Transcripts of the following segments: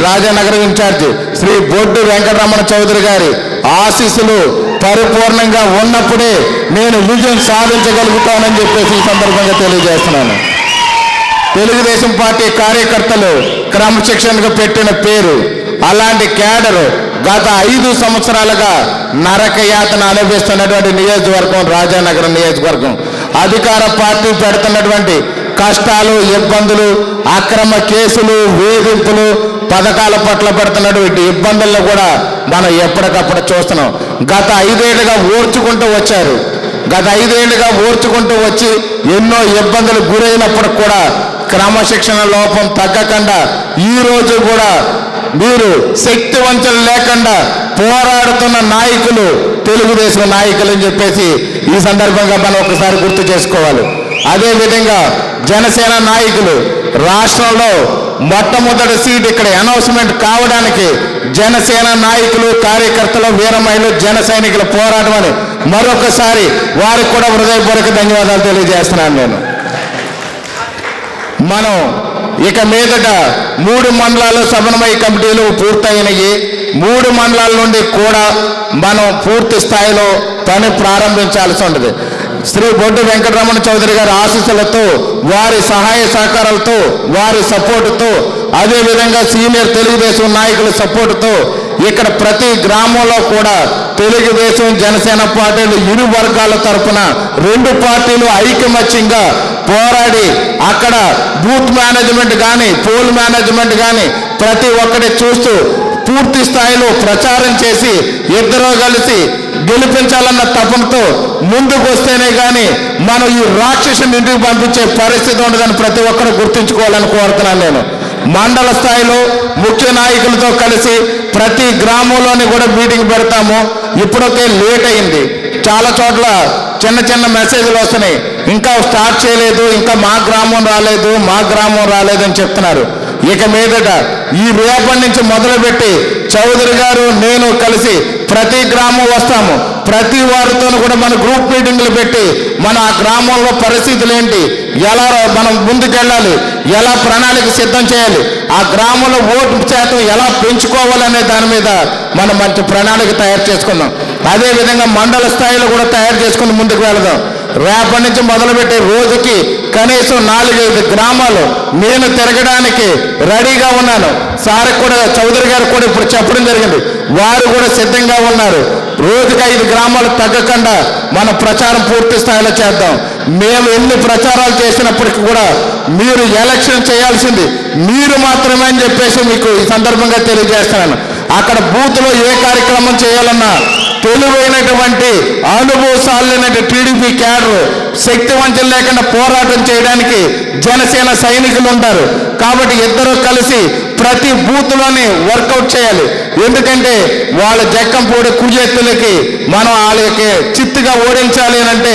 Rajanagaram incharge Shri బొడ్డు వెంకటరమణ చౌదరి గారి ఆశీస్సులు పరిపూర్ణంగా ఉన్నప్పుడే నేను విజయం సాధించగలుగుతానని చెప్పేసి ఈ సందర్భంగా తెలియజేస్తున్నాను. తెలుగుదేశం పార్టీ కార్యకర్తలు క్రమశిక్షణకు పెట్టిన పేరు. అలాంటి క్యాడర్ గత 5 సంవత్సరాలుగా నరక యాతన అనుభవిస్తున్నటువంటి నియోజకవర్గం రాజానగరం నియోజకవర్గం. అధికార పార్టీ పెడుతున్నటువంటి కష్టాలు, ఇబ్బందులు, అక్రమ కేసులు, వేధింపులు, పథకాల పట్ల పెడుతున్నటువంటి ఇబ్బందులను కూడా మనం ఎప్పటికప్పుడు చూస్తున్నాం. గత 5 ఏళ్లుగా ఓర్చుకుంటూ వచ్చారు. గత 5 ఏళ్లుగా ఓర్చుకుంటూ వచ్చి ఎన్నో ఇబ్బందులు గురైనప్పుడు కూడా క్రమశిక్షణ లోపం తగ్గకుండా ఈ రోజు కూడా మీరు శక్తి వంచన లేకుండా పోరాడుతున్న నాయకులు తెలుగుదేశం నాయకులు అని చెప్పేసి ఈ సందర్భంగా మనం ఒకసారి గుర్తు చేసుకోవాలి. అదేవిధంగా జనసేన నాయకులు రాష్ట్రంలో మొట్టమొదటి సీట్ ఇక్కడ అనౌన్స్మెంట్ కావడానికి జనసేన నాయకులు, కార్యకర్తలు, వీరమహిళలు, జన సైనికుల పోరాటం అని మరొకసారి వారికి కూడా హృదయపూర్వక ధన్యవాదాలు తెలియజేస్తున్నాను. నేను మనం ఇక మీదట 3 మండలాలు సమన్వయ కమిటీలు పూర్తయినాయి. 3 మండలాల నుండి కూడా మనం పూర్తి స్థాయిలో పని ప్రారంభించాల్సి ఉంటుంది. శ్రీ బొడ్డు వెంకటరమణ చౌదరి గారి ఆశీస్సులతో, వారి సహాయ సహకారాలతో, వారి సపోర్టుతో, అదేవిధంగా సీనియర్ తెలుగుదేశం నాయకుల సపోర్టుతో ఇక్కడ ప్రతి గ్రామంలో కూడా తెలుగుదేశం, జనసేన పార్టీలు ఇరు వర్గాల తరఫున 2 పార్టీలు ఐకమత్యంగా పోరాడి అక్కడ బూత్ మేనేజ్మెంట్ కానీ, పోల్ మేనేజ్మెంట్ కానీ ప్రతి ఒక్కటి చూస్తూ పూర్తి స్థాయిలో ప్రచారం చేసి ఇద్దరూ కలిసి గెలిపించాలన్న తపనతో ముందుకు వస్తేనే కానీ మనం ఈ రాక్షసుని ఇంటికి పంపించే పరిస్థితి ఉండదని ప్రతి ఒక్కరు గుర్తుంచుకోవాలని కోరుతున్నాను. నేను మండల స్థాయిలో ముఖ్య నాయకులతో కలిసి ప్రతి గ్రామంలోని కూడా మీటింగ్ పెడతాము. ఇప్పటికే లేట్ అయింది. చాలా చోట్ల చిన్న చిన్న మెసేజ్లు వస్తున్నాయి, ఇంకా స్టార్ట్ చేయలేదు, ఇంకా మా గ్రామం రాలేదు అని చెప్తున్నారు. ఇక మీదట ఈ రేపటి నుంచి మొదలుపెట్టి చౌదరి గారు, నేను కలిసి ప్రతి గ్రామం వస్తాము. ప్రతి వారితో కూడా మన గ్రూప్ మీటింగ్లు పెట్టి మన ఆ గ్రామంలో పరిస్థితులు ఏంటి, ఎలా మనం ముందుకెళ్ళాలి, ఎలా ప్రణాళిక సిద్ధం చేయాలి, ఆ గ్రామంలో ఓటు శాతం ఎలా పెంచుకోవాలనే దాని మీద మనం మంచి ప్రణాళిక తయారు చేసుకుందాం. అదేవిధంగా మండల స్థాయిలో కూడా తయారు చేసుకుని ముందుకు వెళదాం. రేపటి నుంచి మొదలుపెట్టి రోజుకి కనీసం 4-5 గ్రామాలు నేను తిరగడానికి రెడీగా ఉన్నాను. సార్ కూడా, చౌదరి గారు కూడా ఇప్పుడు చెప్పడం జరిగింది, వారు కూడా సిద్ధంగా ఉన్నారు. రోజుకి 5 గ్రామాలు తగ్గకుండా మన ప్రచారం పూర్తి స్థాయిలో చేద్దాం. మేము ఎన్ని ప్రచారాలు చేసినప్పటికీ కూడా మీరు ఎలక్షన్ చేయాల్సింది మీరు మాత్రమే అని చెప్పేసి మీకు ఈ సందర్భంగా తెలియజేస్తున్నాను. అక్కడ బూత్లో ఏ కార్యక్రమం చేయాలన్నా తెలివైనటువంటి అనుభవశాలైనటువంటి టీడీపీ క్యాడర్ శక్తి వంచన లేకుండా పోరాటం చేయడానికి జనసేన సైనికులు ఉంటారు. కాబట్టి ఇద్దరు కలిసి ప్రతి బూత్లోని వర్కౌట్ చేయాలి. ఎందుకంటే వాళ్ళ జక్కంపూడి కుజెత్తులకి మనం వాళ్ళకి చిత్తుగా ఓడించాలి అంటే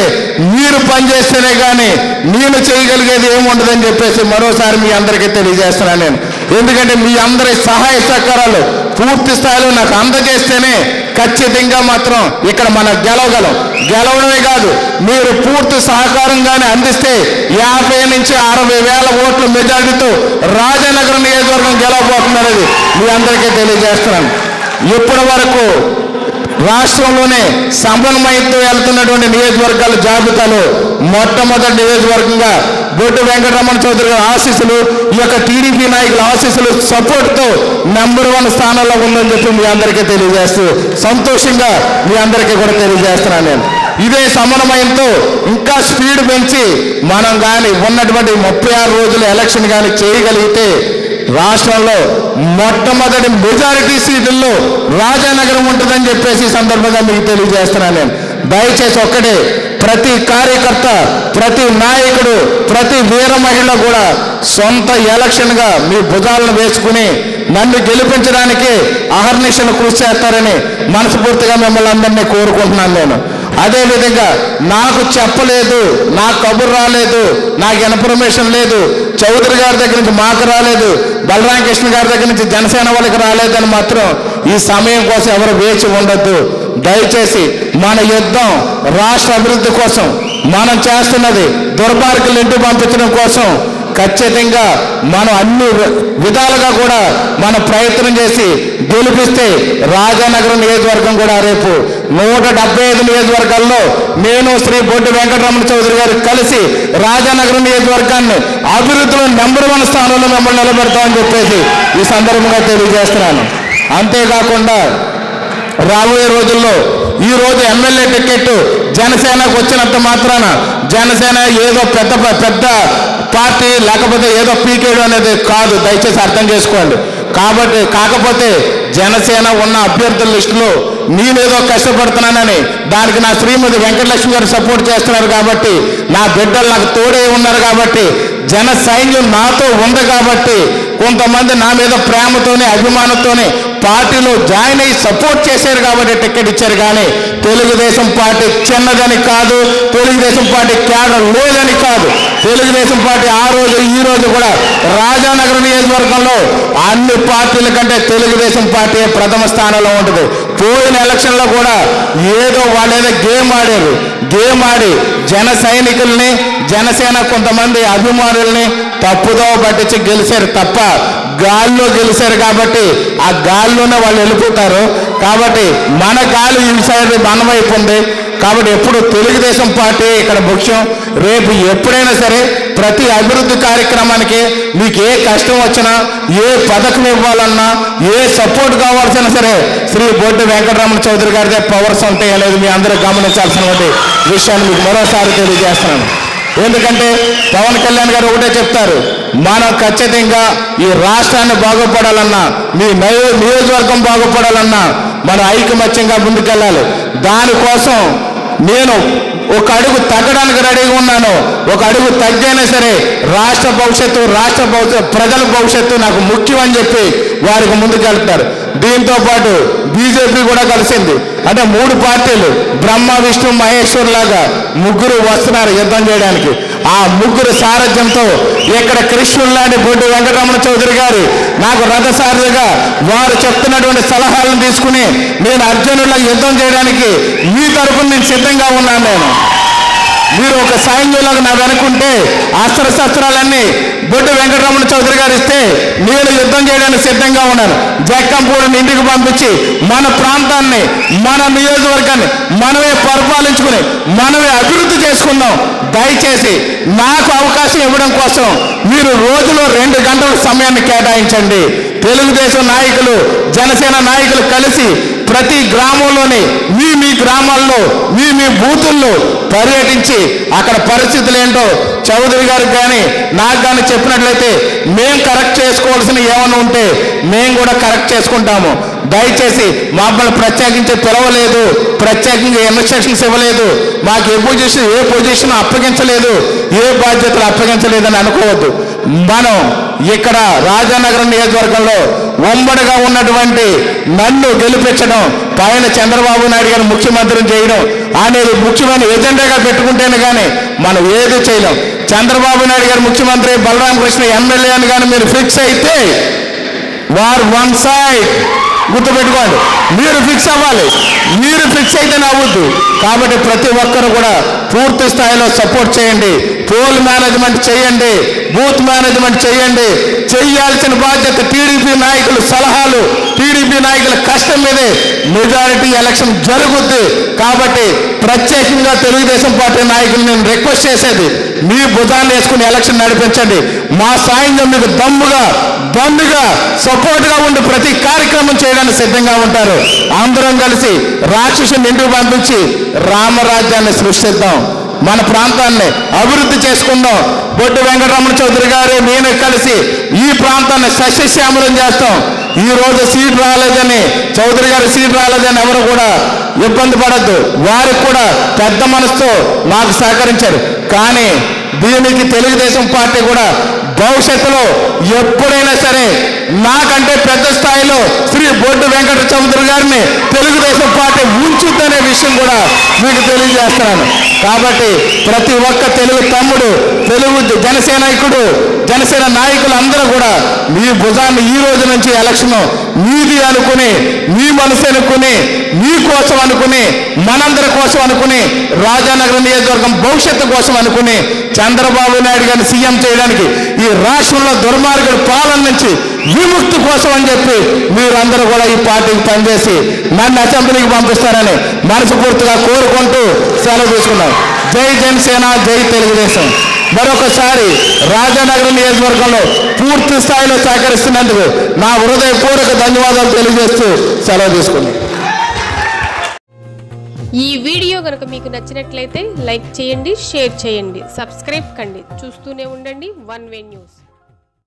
మీరు పనిచేస్తేనే కానీ నేను చేయగలిగేది ఏముండదని చెప్పేసి మరోసారి మీ అందరికీ తెలియజేస్తున్నాను నేను. ఎందుకంటే మీ అందరి సహాయ సహకారాలు పూర్తి స్థాయిలో నాకు అందజేస్తేనే ఖచ్చితంగా మాత్రం ఇక్కడ మనం గెలవడమే కాదు, మీరు పూర్తి సహకారంగానే అందిస్తే 50 నుంచి 60 వేల ఓట్ల మెజారిటీతో రాజానగరం నియోజకవర్గం గెలవబోతుందనేది మీ అందరికీ తెలియజేస్తున్నాను. ఇప్పటి వరకు రాష్ట్రంలోనే సమన్వయంతో వెళ్తున్నటువంటి నియోజకవర్గాల జాబితాలో మొట్టమొదటి నియోజకవర్గంగా బొడ్డు వెంకటరమణ చౌదరి గారి ఆశీస్సులు, ఈ యొక్క టీడీపీ నాయకుల ఆశీస్సులు సపోర్ట్తో నెంబర్ 1 స్థానంలో ఉందని చెప్పి మీ అందరికీ తెలియజేస్తూ సంతోషంగా మీ అందరికీ కూడా తెలియజేస్తున్నాను నేను. ఇదే సమన్వయంతో ఇంకా స్పీడ్ పెంచి మనం కానీ ఉన్నటువంటి 36 రోజుల ఎలక్షన్ కానీ చేయగలిగితే రాష్ట్రంలో మొట్టమొదటి మెజారిటీ సీట్లలో రాజానగరం ఉంటుందని చెప్పేసి సందర్భంగా మీకు తెలియజేస్తున్నాను నేను. దయచేసి ఒక్కటే, ప్రతి కార్యకర్త, ప్రతి నాయకుడు, ప్రతి వీర మహిళ కూడా సొంత ఎలక్షన్గా మీ భుజాలను వేసుకుని నన్ను గెలిపించడానికి అహర్నిశలు కృషి చేస్తారని మనస్ఫూర్తిగా మిమ్మల్ని అందరినీ కోరుకుంటున్నాను నేను. అదేవిధంగా నాకు చెప్పలేదు, నాకు కబురు రాలేదు, నాకు ఇన్ఫర్మేషన్ లేదు, చౌదరి గారి దగ్గర నుంచి మాకు రాలేదు, బలరామకృష్ణ గారి దగ్గర నుంచి జనసేన వాళ్ళకి రాలేదని మాత్రం ఈ సమయం కోసం ఎవరు వేచి ఉండొద్దు. దయచేసి మన యుద్ధం రాష్ట్ర అభివృద్ధి కోసం మనం చేస్తున్నది దుర్మార్గులు ఇంటికి పంపించడం కోసం ఖచ్చితంగా మనం అన్ని విధాలుగా కూడా మనం ప్రయత్నం చేసి గెలిపిస్తే రాజానగరం నియోజకవర్గం కూడా రేపు 175 నియోజకవర్గాల్లో నేను శ్రీ బొడ్డు వెంకటరమణ చౌదరి గారు కలిసి రాజానగరం నియోజకవర్గాన్ని అభివృద్ధిలో నంబర్ 1 స్థానంలో మిమ్మల్ని నిలబెడతామని చెప్పేసి ఈ సందర్భంగా తెలియజేస్తున్నాను. అంతేకాకుండా రాబోయే రోజుల్లో ఈ రోజు ఎమ్మెల్యే టికెట్ జనసేనకు వచ్చినంత మాత్రాన జనసేన ఏదో పెద్ద పార్టీ లేకపోతే ఏదో పీకేడు అనేది కాదు, దయచేసి అర్థం చేసుకోండి. కాకపోతే జనసేన ఉన్న అభ్యర్థుల లిస్టులో నేనేదో కష్టపడుతున్నానని దానికి నా శ్రీమతి వెంకటలక్ష్మి గారు సపోర్ట్ చేస్తున్నారు కాబట్టి, నా బిడ్డలు నాకు తోడే ఉన్నారు కాబట్టి, జన సైన్యం నాతో ఉంది కాబట్టి, కొంతమంది నా మీద ప్రేమతోనే అభిమానంతోనే పార్టీలో జాయిన్ అయ్యి సపోర్ట్ చేశారు కాబట్టి టికెట్ ఇచ్చారు. కానీ తెలుగుదేశం పార్టీ చిన్నదని కాదు, తెలుగుదేశం పార్టీ క్యాడర్ లేదని కాదు. తెలుగుదేశం పార్టీ ఆ రోజు ఈ రోజు కూడా రాజానగరం నియోజకవర్గంలో అన్ని పార్టీల కంటే తెలుగుదేశం పార్టీ ప్రథమ స్థానంలో ఉంటుంది. పోయిన ఎలక్షన్లో కూడా ఏదో వాళ్ళేదో గేమ్ ఆడి జన సైనికుల్ని జనసేన కొంతమంది అభిమానుల్ని తప్పుదో పట్టించి గెలిచారు తప్ప గాల్లో గెలిచారు కాబట్టి ఆ గాల్లోనే వాళ్ళు వెళ్ళిపోతారు. కాబట్టి మన గాలి ఈ సైడ్ మన వైపు ఉంది కాబట్టి ఎప్పుడు తెలుగుదేశం పార్టీ ఇక్కడ ముఖ్యం. రేపు ఎప్పుడైనా సరే ప్రతి అభివృద్ధి కార్యక్రమానికి మీకు ఏ కష్టం వచ్చినా, ఏ పథకం ఇవ్వాలన్నా, ఏ సపోర్ట్ కావాల్సినా సరే శ్రీ బొడ్డు వెంకటరమణ చౌదరి గారిదే పవర్స్ ఉంటాయి అనేది మీ అందరూ గమనించాల్సినటువంటి విషయాన్ని మీకు మరోసారి తెలియజేస్తున్నాను. ఎందుకంటే పవన్ కళ్యాణ్ గారు ఒకటే చెప్తారు, మనం ఖచ్చితంగా ఈ రాష్ట్రాన్ని బాగుపడాలన్నా, మీ నియోజకవర్గం బాగుపడాలన్నా మనం ఐకమత్యంగా ముందుకెళ్ళాలి. దానికోసం నేను ఒక అడుగు తగ్గడానికి రెడీగా ఉన్నాను. ఒక అడుగు తగ్గైనా సరే రాష్ట్ర భవిష్యత్తు ప్రజల భవిష్యత్తు నాకు ముఖ్యం అని చెప్పి వారికి ముందుకెళ్తారు. దీంతో పాటు బీజేపీ కూడా కలిసింది. అంటే 3 పార్టీలు బ్రహ్మ విష్ణు మహేశ్వర్ లాగా ముగ్గురు వస్తున్నారు యుద్ధం చేయడానికి. ఆ ముగ్గురు సారథ్యంతో ఇక్కడ కృష్ణుడు లాంటి బొడ్డు వెంకటరమణ చౌదరి గారు నాకు రథసారథిగా వారు చెప్తున్నటువంటి సలహాలను తీసుకుని నేను అర్జునుడిలా యుద్ధం చేయడానికి మీ తరపున నేను సిద్ధంగా ఉన్నాను. మీరు ఒక సైన్యంలాగా నా వెనుకుంటే అస్త్రశస్త్రాలన్నీ బొడ్డు వెంకటరమణ చౌదరి గారు ఇస్తే నేను యుద్ధం చేయడానికి సిద్ధంగా ఉన్నాను. జక్కంపూడిని ఇంటికి పంపించి మన ప్రాంతాన్ని, మన నియోజకవర్గాన్ని మనమే పరిపాలించుకుని మనమే అభివృద్ధి చేసుకుందాం. దయచేసి నాకు అవకాశం ఇవ్వడం కోసం మీరు రోజులో 2 గంటల సమయాన్ని కేటాయించండి. తెలుగుదేశం నాయకులు జనసేన నాయకులు కలిసి ప్రతి గ్రామంలోని మీ గ్రామాల్లో మీ బూతుల్లో పర్యటించి అక్కడ పరిస్థితులు ఏంటో చౌదరి గారికి కానీ నాకు కానీ చెప్పినట్లయితే మేము కరెక్ట్ చేసుకోవాల్సిన ఏమైనా ఉంటే మేము కూడా కరెక్ట్ చేసుకుంటాము. దయచేసి మమ్మల్ని ప్రత్యేకించి పిలవలేదు, ప్రత్యేకంగా ఇన్స్ట్రక్షన్స్ ఇవ్వలేదు, మాకు ఏ పొజిషన్ అప్పగించలేదు, ఏ బాధ్యతలు అప్పగించలేదని అనుకోవద్దు. మనం ఇక్కడ రాజానగరం నియోజకవర్గంలో ఉమ్మడిగా ఉన్నటువంటి నన్ను గెలిపించడం, పైన చంద్రబాబు నాయుడు గారు ముఖ్యమంత్రిని చేయడం అనేది ముఖ్యమైన ఎజెండాగా పెట్టుకుంటేనే కానీ మనం ఏది చేయలేం. చంద్రబాబు నాయుడు గారు ముఖ్యమంత్రి, బలరామకృష్ణ ఎమ్మెల్యే అని కానీ మీరు ఫిక్స్ అయితే వారు వన్ సైడ్. గుర్తుపెట్టుకోండి, మీరు ఫిక్స్ అవ్వాలి. మీరు ఫిక్స్ అయితే నవ్వద్దు. కాబట్టి ప్రతి ఒక్కరు కూడా పూర్తి స్థాయిలో సపోర్ట్ చేయండి. పోల్ మేనేజ్మెంట్ చేయండి, బూత్ మేనేజ్మెంట్ చేయండి. చేయాల్సిన బాధ్యత టీడీపీ నాయకుల సలహాలు, టీడీపీ నాయకుల కష్టం మీదే మెజారిటీ ఎలక్షన్ జరుగుద్ది. కాబట్టి ప్రత్యేకంగా తెలుగుదేశం పార్టీ నాయకులు నేను రిక్వెస్ట్ చేసేది, మీ భుజాన్ని వేసుకుని ఎలక్షన్ నడిపించండి. మా సాయంత్రం మీకు దండుగా సపోర్ట్గా ఉండి ప్రతి కార్యక్రమం చేయడానికి సిద్ధంగా ఉంటారు. అందరం కలిసి రాక్షసుని ఇంటికి పంపించి రామరాజ్యాన్ని సృష్టిద్దాం. మన ప్రాంతాన్ని అభివృద్ధి చేసుకుందాం. బొడ్డు వెంకటరమణ చౌదరి గారు నేను కలిసి ఈ ప్రాంతాన్ని సస్యశ్యామలం చేస్తాం. ఈ రోజు సీట్ రాలేదని, చౌదరి గారి సీట్ రాలేదని ఎవరు కూడా ఇబ్బంది పడద్దు. వారికి కూడా పెద్ద మనసుతో మాకు సహకరించారు. కానీ దీనికి తెలుగుదేశం పార్టీ కూడా భవిష్యత్తులో ఎప్పుడైనా సరే నాకంటే పెద్ద స్థాయిలో శ్రీ బొడ్డు వెంకట చౌదరి గారిని తెలుగుదేశం పార్టీ ఉంచుద్దనే విషయం కూడా మీకు తెలియజేస్తున్నాను. కాబట్టి ప్రతి ఒక్క తెలుగు తమ్ముడు, తెలుగు జనసేన నాయకులు అందరూ కూడా మీ భుజాన్ని ఈ రోజు నుంచి ఎలక్షన్ మీది అనుకుని, మీ మనసు అనుకుని, మీ కోసం అనుకుని, మనందరి కోసం అనుకుని, రాజానగరం నియోజకవర్గం భవిష్యత్తు కోసం అనుకుని చంద్రబాబు నాయుడు గారిని సీఎం చేయడానికి, ఈ రాష్ట్రంలో దుర్మార్గుల పాలన నుంచి విముక్తి కోసం అని చెప్పి మీరందరూ కూడా ఈ పార్టీకి పనిచేసి నన్ను అసెంబ్లీకి పంపిస్తారని మనస్ఫూర్తిగా కోరుకుంటూ సెలవు తీసుకున్నాం. జై జనసేన, జై తెలుగుదేశం. మరొకసారి రాజానగరం నియోజకవర్గంలో పూర్తి స్థాయిలో సహకరిస్తున్నందుకు నా హృదయపూర్వక ధన్యవాదాలు తెలియజేస్తూ సెలవు తీసుకున్నాం. ఈ వీడియో కనుక మీకు నచ్చినట్లయితే లైక్ చేయండి, షేర్ చేయండి, సబ్స్క్రైబ్ కండి. చూస్తూనే ఉండండి వన్ వే న్యూస్.